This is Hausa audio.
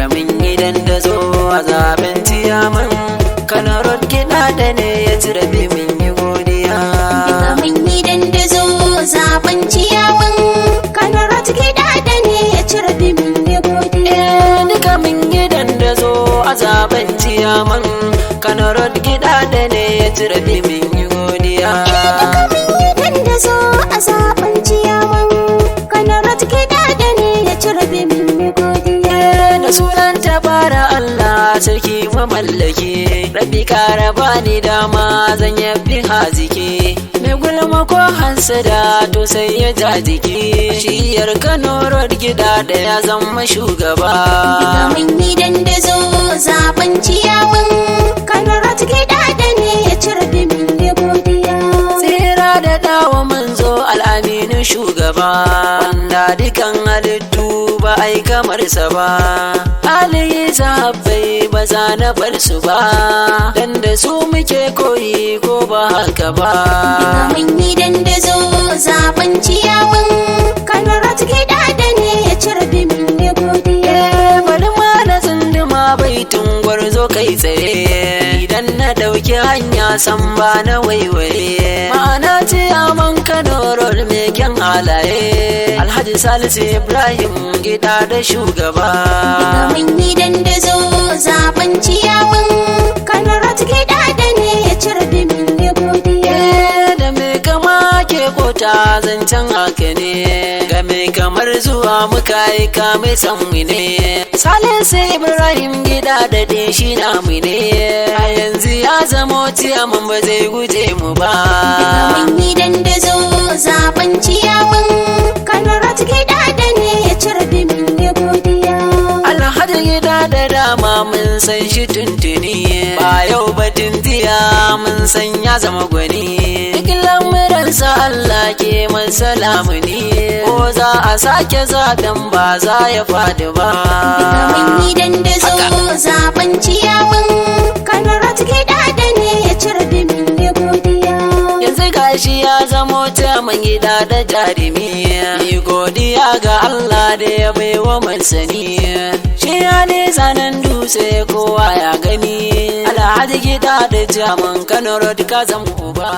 duka min gidan da zo a zaben ciyaman Kano Road kiɗa da ne ya ci rabi min yi godiya. Duka min gidan da zo zaben ciyaman Kano Road kiɗa da ne ya ci rabi min yi godiya. Duka min gidan da zo a zaben ciyaman Kano Road kiɗa da ne ya ci rabi min yi godiya. Duka min gidan da zo a zaben ciyaman Kano Road kiɗa da ne ya ci rabi min yi godiya. Da sunan tabara Allah sarki mamallaki, rabi kara bani dama zan yabi haziki. Mai gulma ko hansada to sai ya jajiki, shiyar Kano Road gida da ya zama shugaba. Duka min gidan da zo zaben ciyaman Kano Road kiɗa da ne ya ci rabi min yi godiya. Tsira da dawa manzo al'aminin shugaba, wanda dukan halittu ba ai kamar sa ba. Alihi sahabbai ba za na bar su ba, dan da su muke koyi ko ba haka ba. Duka min gidan da zo zaben ciyaman Kano Road kiɗa da ne ya ci rabi min yi godiya. Bari ma na tsunduma baitin gwarzo kai tsaye, idan na ɗauki hanya san ba na waiwaye. Ma'ana ciyaman Kano Road mai kyan halaye, Alhaji Salisu Ibrahim gida da shugaba. Duka min gidan da zo zaben ciyaman Kano Road kiɗa da ne ya ci rabi min yi godiya. Da mai kama ke kota zancen haka ne, ga mai kamar zuwa muka yi kame san mu ne. Salisu Ibrahim gida da shi namu ne, a yanzu ya zamo ciyaman ba zai guje mu ba. Duka min gidan da zo zaben ciyaman Kano Road kiɗa da ne ya ci rabi min yi godiya. Alhaji gida da dama mun san shi tuntuni, ba yau ba jiya mun san ya zama gwani. Duk lamuransa Allah ke man salamu ne, ko za a sake zaben ba za ya faɗi ba. Duka min gidan da zo zaben ciyaman Kano Road kiɗa da ne ya ci rabi min yi godiya. Yanzu gashi ya zamo man gida da jarumi, yi godiya ga Allah da ya baiwa mansani. Shi ya nesa nan dutse kowa ya gani, Alhaji gida da jaman Kano Road ka zama uba.